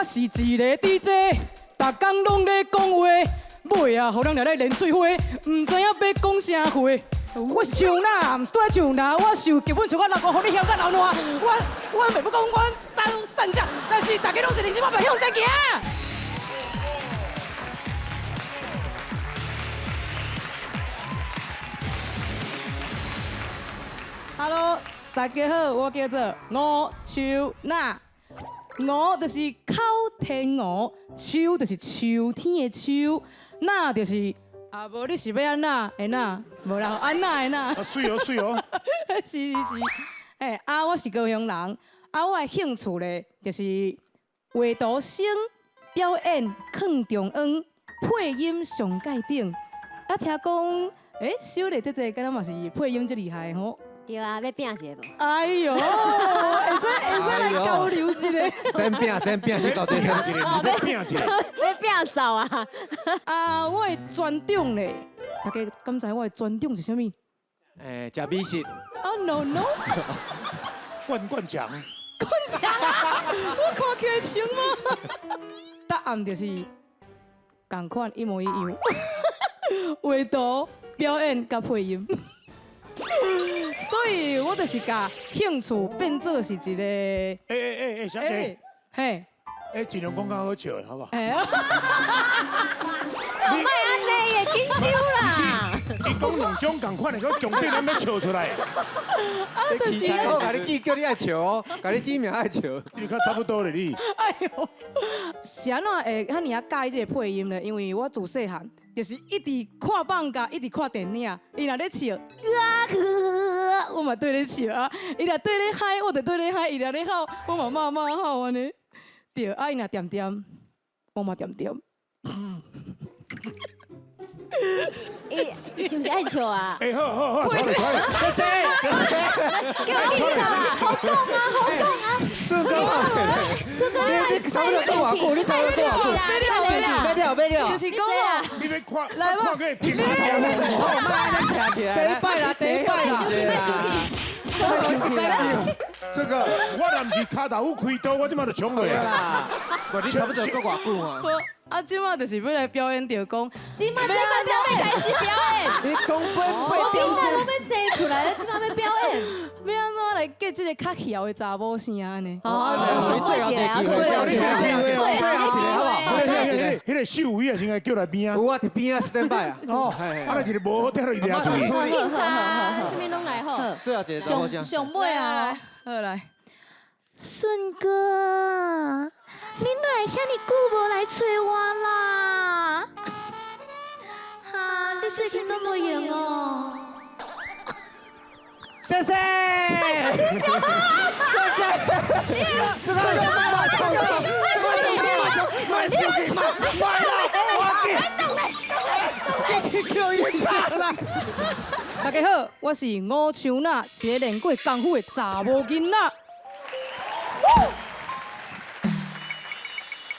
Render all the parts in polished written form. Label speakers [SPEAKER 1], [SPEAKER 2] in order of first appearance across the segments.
[SPEAKER 1] 我是一个 DJ， 逐工拢咧讲话，尾啊，互人来练嘴花，唔知影要讲啥话。我是唱哪，唔是拄来唱哪，我受基本唱到6个，互你嫌到老烂。我袂要讲我大陆散将，但是大家拢是认真，我袂向前行。Hello， 大家好，我叫做吴秋娜。吴就是口天鹅，秋就是秋天的秋，娜就是无你是要安那的那，无啦安那的那。
[SPEAKER 2] 水哦水哦。
[SPEAKER 1] 是。我是高雄人，我的兴趣咧就是画图生、表演、放中央、配音上界顶。听讲，小丽姐姐敢若嘛是配音最厉害吼。
[SPEAKER 3] 对啊，要拼一个无？
[SPEAKER 1] 哎呦，会使来交流一下。
[SPEAKER 4] 先拼，先到这边一个，
[SPEAKER 2] 要拼一个。
[SPEAKER 3] 要拼扫啊！
[SPEAKER 1] 我的专长咧，大家敢知我的专长是啥物？
[SPEAKER 4] 吃美食。
[SPEAKER 1] 哦 no，
[SPEAKER 2] 冠奖。
[SPEAKER 1] 冠奖啊！我看起来像吗？答案就是同款一模一样，画图、表演甲配音。所以我就是把兴趣变做是一个。
[SPEAKER 2] 小姐。
[SPEAKER 1] 嘿。
[SPEAKER 2] 尽量讲较好笑的，好不好？
[SPEAKER 3] 莫安尼的，紧张啦！
[SPEAKER 2] 你讲两种同款的，个重点咱要笑出来。
[SPEAKER 1] 就是
[SPEAKER 4] 我甲你记，叫你爱笑哦，甲你指名爱笑。
[SPEAKER 2] 你较差不多咧你。
[SPEAKER 1] 哎呦，是安怎会遐尔啊介意这个配音咧？因为我自细汉就是一直看放假，一直看电影，伊若咧笑，我嘛对咧笑啊；伊若对咧嗨，我就对咧嗨；伊若咧吼，我嘛骂吼安尼。对，伊若点点，我嘛点点。
[SPEAKER 3] 是不是爱笑啊？
[SPEAKER 2] 好，传来。
[SPEAKER 3] 给我介绍啊！好讲啊！
[SPEAKER 4] 这个你差不多说话你差不多说话别了，
[SPEAKER 1] 就是讲哦，
[SPEAKER 2] 你要看个平时
[SPEAKER 4] 好，慢慢站起来。第一摆啦。这个
[SPEAKER 2] 我若唔是骹头开刀，我即马就冲落啊！
[SPEAKER 4] 你差不多够偌久啊？
[SPEAKER 1] 即马就是要来表演着讲，
[SPEAKER 3] 今麦要开始表演。
[SPEAKER 4] 你讲
[SPEAKER 3] 我今麦拢要生出来了，今麦要表演。
[SPEAKER 1] 要安怎来结这个较晓的查某声安尼？
[SPEAKER 4] 最后一个，好不好？
[SPEAKER 2] 迄个秀伟啊，先来叫来边啊。
[SPEAKER 4] 有啊，伫边啊 stand by 啊。
[SPEAKER 2] 哦，啊，一个无好，得了伊俩注意。
[SPEAKER 3] 好，面拢来好。
[SPEAKER 4] 最后一个查某声。
[SPEAKER 3] 上尾啊，
[SPEAKER 1] 好来。
[SPEAKER 3] 顺哥，你哪会遐尼久无来找我啦？哈，你最近都无闲哦。
[SPEAKER 4] 谢谢。
[SPEAKER 1] 大家好，我是吴秋娜，一个练过功夫的查某囡仔。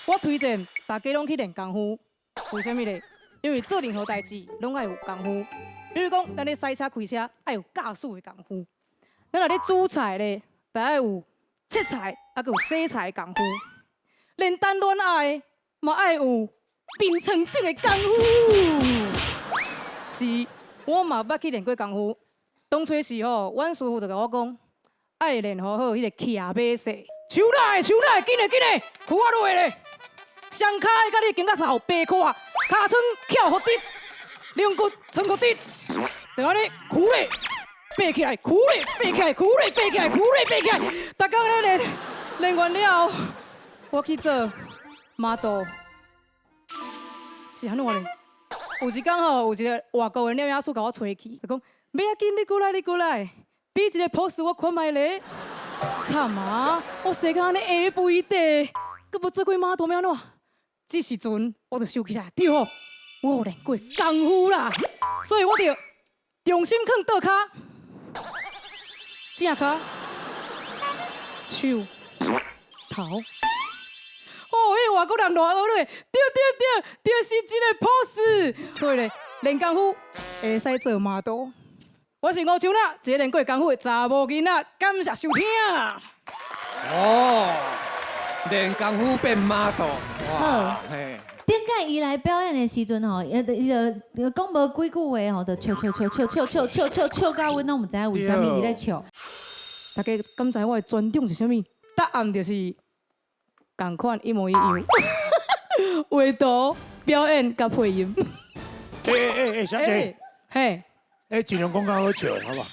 [SPEAKER 1] 我推荐大家拢去练功夫，为什么呢？因为做任何代志拢爱有功夫。比如讲，咱咧驶车、开车爱有驾驶的功夫；咱若咧煮菜咧，得爱有切菜，还有洗菜的功夫。连谈恋爱嘛爱有眠床顶的功夫。是，我嘛捌去练过功夫。当初是吼，阮师傅就甲我讲，爱练好好迄个骑马式。手来，紧嘞，扶我落咧。双脚甲你经到后背胯，尻川翘伏直，两骨撑骨直，就安尼扶咧，爬起来，扶咧，爬起来，扶咧，爬起来，扶咧，爬起来。逐工咧练完了后，我去做model，是安怎咧？有一天吼，有一个外国的鸟仔叔甲我找去，就讲：不要紧，你过来，比一个 pose 我看卖咧。惨啊！我生到安尼下肥地，佮无做过model要安怎？这时阵我就想起来，对哦，我有练过功夫啦，所以我就重新放倒脚，正脚、手、头。哦，迄外国人偌学咧，对，就是这个 pose。所以咧，练功夫会使做 model。我是吴秋娜，一个练过功夫的查某囡仔，感谢收听。
[SPEAKER 4] 哦，练功夫变 model， 哇，
[SPEAKER 3] 好
[SPEAKER 4] 嘿，
[SPEAKER 3] 顶届伊来表演的时阵吼，伊就讲无几句话吼，就笑到阮拢毋知影为虾米伊咧笑。
[SPEAKER 1] 大家敢知我的专长是啥物？答案就是同款一模一样，画图、表演甲配音。
[SPEAKER 2] 小姐，
[SPEAKER 1] 嘿，
[SPEAKER 2] 尽量讲较好笑，好不好？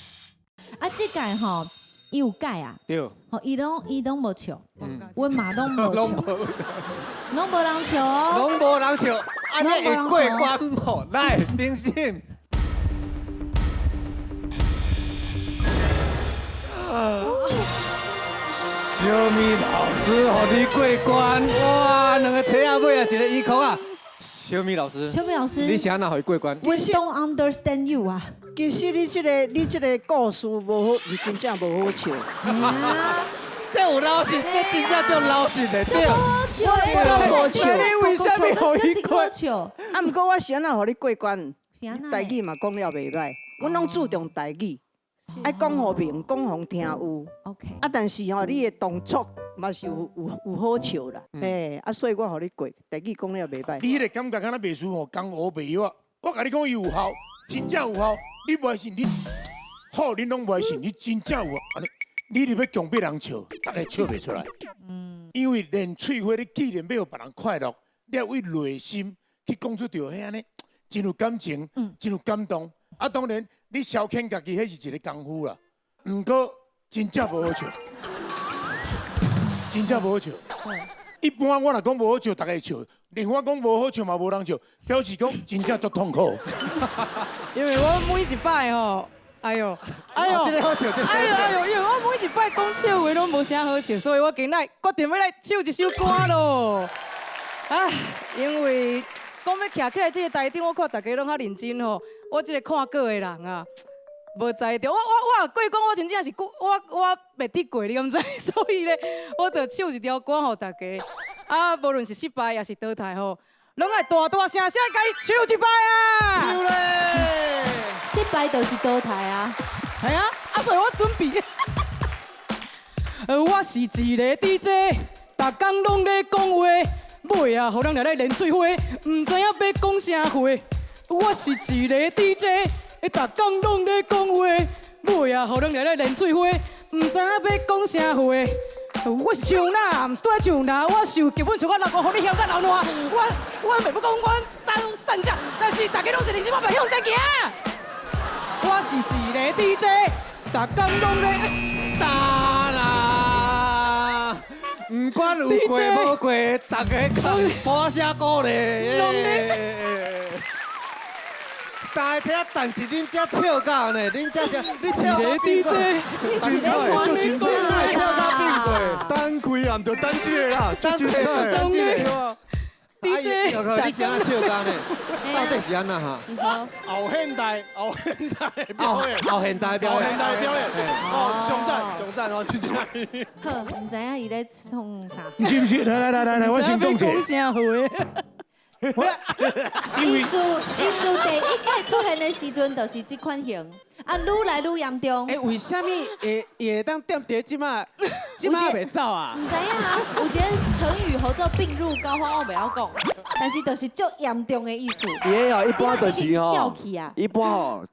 [SPEAKER 3] 啊，即届吼，伊有改啊，
[SPEAKER 4] 对，
[SPEAKER 3] 吼，伊拢无笑，
[SPEAKER 1] 嗯
[SPEAKER 3] 阮嘛拢无笑，拢无人笑哦。
[SPEAKER 4] 拢无人笑，安尼会过关无？来，林信。小米老师，互你过关，哇，两个车仔尾啊，一个衣裤啊。小米老师，
[SPEAKER 3] 小美老师，
[SPEAKER 4] 你是安那互伊过关？
[SPEAKER 3] 我 don't understand you 啊。
[SPEAKER 5] 其实你这个故事无好，真正无好笑。
[SPEAKER 3] 啊，
[SPEAKER 4] 这有老实，这真正叫老实的，对。
[SPEAKER 3] 好笑的，
[SPEAKER 5] 我无笑
[SPEAKER 4] 你为什么互伊过
[SPEAKER 3] 好笑？
[SPEAKER 5] 啊，毋过我是安那互你过关，
[SPEAKER 3] 是安那
[SPEAKER 5] 台语嘛讲了袂歹，阮拢注重台语，爱讲互明，讲互听有。
[SPEAKER 3] OK。
[SPEAKER 5] 啊，但是吼，你的动作嘛是有好笑啦，嘿，啊，所以我互你过，台语讲了袂歹。
[SPEAKER 2] 你迄个感觉敢若袂输吼，江湖袂药啊！我甲你讲伊有效，真正有效。你不爱信你，好，你拢不爱信，你真正有安尼。你入要强迫人笑，大家笑袂出来。因为练喙花，你既然要互别人快乐，你要为内心去讲出着遐安尼，真有感情，真有感动。啊，当然你消遣家己，迄是一个功夫啦。毋过真正无好笑，真正无好笑。一般我若讲无好笑，大家会笑；连我讲无好笑嘛，无人笑，表示讲真正足痛苦。
[SPEAKER 1] 因为我每一摆吼，哎呦，
[SPEAKER 4] 这个好笑，这个好笑。
[SPEAKER 1] 因为我每一摆讲笑话拢无啥好笑，所以我今仔决定要来唱一首歌咯。啊，因为讲要徛起来这个台顶，我看大家拢较认真吼，我这个看过的人啊。 无知着，我过讲，我真正是我袂得过，你敢知？所以咧，我着唱一条歌互大家。啊，无论是失败也是倒台吼，拢爱大大声声甲你唱一摆啊！
[SPEAKER 4] 唱咧！
[SPEAKER 3] 失败就是倒台啊！
[SPEAKER 1] 系啊，所以我准备。我是一个 DJ， 逐工拢咧讲话，尾啊，互人来练嘴花，唔知影要讲啥话。我是一个 DJ。 逐工拢咧讲话，尾啊，互人来练嘴花，唔知影要讲啥话。我是唱哪，毋是在唱哪，我受基本唱到6个，互你嫌到老烂。我袂要讲我大路散架，但是大家拢是认真，我袂向前行。我是一个 DJ， 逐工拢咧
[SPEAKER 4] 打啦！唔管有过无过，大家讲播声鼓励。 大家但是恁遮笑到呢，恁遮是你笑到变过，
[SPEAKER 3] 精彩
[SPEAKER 4] 就精彩，哪笑到变过？
[SPEAKER 6] 单开也唔着单这个啦，
[SPEAKER 4] 单
[SPEAKER 6] 精彩。
[SPEAKER 4] 单这个。
[SPEAKER 1] DJ，
[SPEAKER 4] 你是安怎笑到呢？到底是安怎哈？
[SPEAKER 6] 后现代表演，
[SPEAKER 4] 后现代表演，
[SPEAKER 6] 哦，上赞哦，是这样。
[SPEAKER 3] 好，唔知影伊咧创啥。
[SPEAKER 2] 唔是，来，我先讲
[SPEAKER 1] 讲
[SPEAKER 2] 者。
[SPEAKER 1] 啥话？
[SPEAKER 3] 伊自第一届出现的时阵，就是这款型，啊，愈来愈严重。
[SPEAKER 4] 哎，为什么会当点碟即马袂走啊？
[SPEAKER 3] 唔知影啊，有一个成语叫做病入膏肓，我袂晓讲，但是就是足严重的意思。
[SPEAKER 7] 伊个哦，一般就
[SPEAKER 3] 已经
[SPEAKER 7] 是吼
[SPEAKER 3] 笑起啊，
[SPEAKER 7] 一般吼，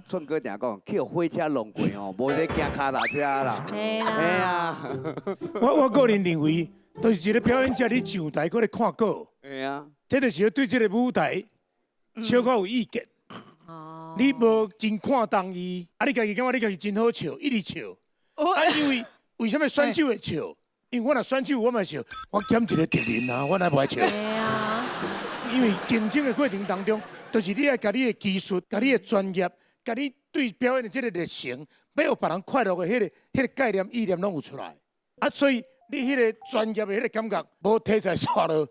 [SPEAKER 7] 顺哥定讲，去火车弄过吼，无咧行脚踏车啦。
[SPEAKER 3] 嘿啦，
[SPEAKER 7] 嘿啊，
[SPEAKER 2] 我个人认为，都是一个表演者，你上台搁咧看稿，
[SPEAKER 7] 嘿啊，
[SPEAKER 2] 这就是要对这个舞台小可有意见。
[SPEAKER 3] 哦，
[SPEAKER 2] 你无真看重伊，啊，你家己感觉你家己真好笑，一直笑。啊，因为什么选手会笑？因为我若选手，我嘛笑，我减一个敌人啊，我哪不爱笑？
[SPEAKER 3] 嘿啊，
[SPEAKER 2] 因为竞争的过程当中，就是你要甲你的技术、甲你的专业、甲你对表演的这个热情，要有别人快乐的迄个概念、意念拢有出来。啊，所以你迄个专业的迄个感觉，无体在刷落，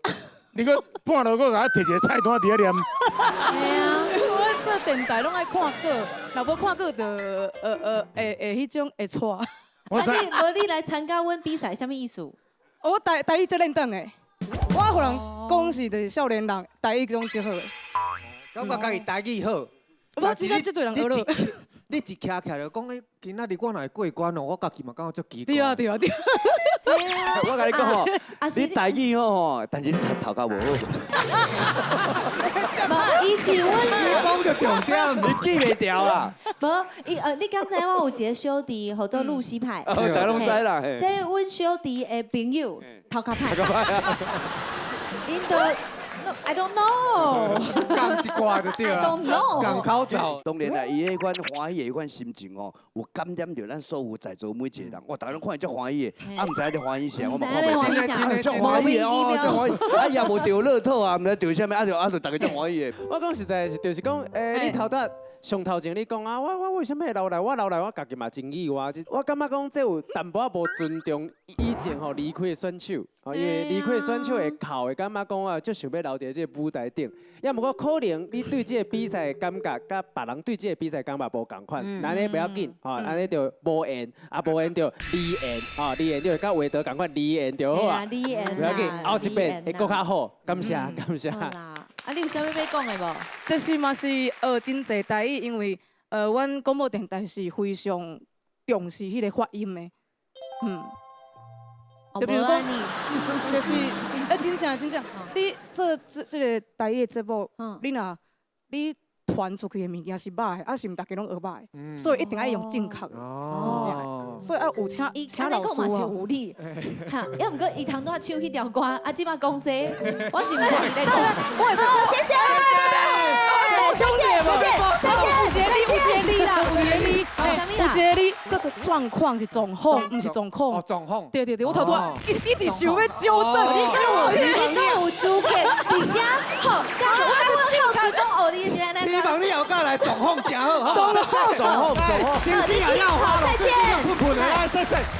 [SPEAKER 2] 你搁半路搁甲我摕一个菜单伫遐念。
[SPEAKER 3] 嘿啊，
[SPEAKER 1] 我做电台拢爱看稿，若无看稿就会迄种会错。
[SPEAKER 3] 啊
[SPEAKER 2] 我知，
[SPEAKER 3] 你来参加阮比赛，什么意思？
[SPEAKER 1] 我台语最认真诶，我互人讲是就是少年人台语种最好诶。
[SPEAKER 4] 感觉家己台语好，
[SPEAKER 1] 我真正这侪人学了。
[SPEAKER 4] 你一徛起来就讲，今仔日我若会过关哦，我家己嘛感觉足奇怪。
[SPEAKER 1] 对啊。
[SPEAKER 7] 我跟你讲吼，
[SPEAKER 3] 是
[SPEAKER 7] 你台语吼，但是你头壳无好，
[SPEAKER 3] 无，伊是阮。
[SPEAKER 4] 讲着重点，
[SPEAKER 7] 你记袂掉啊？
[SPEAKER 3] 无，你敢知我有一个小弟，叫做露西派。
[SPEAKER 7] 大家拢知啦。嘿
[SPEAKER 3] 这阮小弟的朋友，头壳派。因都 I don't know。
[SPEAKER 4] 讲一挂就对
[SPEAKER 3] I
[SPEAKER 4] 了。
[SPEAKER 3] don't know。
[SPEAKER 4] 讲口罩。
[SPEAKER 7] 当然啦，伊迄款欢喜的迄款心情哦，有感染着咱所有在座每一个人。我大家拢看伊足欢喜的，啊，毋知你欢喜啥，我嘛看袂清。
[SPEAKER 3] 真的
[SPEAKER 7] 足欢喜的哦，足欢喜。啊，也无中乐透啊，毋知中啥物，啊，就大家足欢喜的。
[SPEAKER 6] 我讲实在是，就是讲，你头搭上头前你讲啊，我为什么留来？我家己嘛真意外，我感觉讲这有淡薄仔无尊重以前吼离开的选手，因为离开的选手会靠会感觉讲啊，就想要留伫这个舞台顶。要毋过可能你对这个比赛的感觉，甲别人对这个比赛感觉无共款，安尼不要紧，吼，安尼就无缘，啊无缘就离缘，啊离缘就甲韦德共款离缘就好啊，
[SPEAKER 3] 离缘
[SPEAKER 6] 不要紧，后一遍会更较好，感谢感谢。
[SPEAKER 3] 好啦，啊，你有啥物要讲的无？
[SPEAKER 1] 就是嘛是学真侪台语，因为阮广播电台是非常重视迄个发音的，就比如讲，就是真正，你做这个台语的节目，你若你传出去的物件是歹的，啊是毋大家拢学歹的，所以一定要用正确的，所以要有请老师
[SPEAKER 3] 嘛是
[SPEAKER 1] 啊。
[SPEAKER 3] 有理，哈，要毋过伊通拄啊唱迄条歌，啊，即摆讲这，我是毋知你在讲。
[SPEAKER 1] 我也是，
[SPEAKER 3] 谢谢。
[SPEAKER 1] 补充一下无？有一个你啦，有一个你，有一个你，这个状况是状况，不是状况。
[SPEAKER 4] 哦，状况。
[SPEAKER 1] 对，我头拄一直想要纠正，
[SPEAKER 3] 你讲有资格，并且好，刚好我好主动学你现在
[SPEAKER 4] 希望你后盖来状况真好，
[SPEAKER 7] 总好，
[SPEAKER 4] 经济也要好，
[SPEAKER 3] 再见。
[SPEAKER 4] 困困的，再见。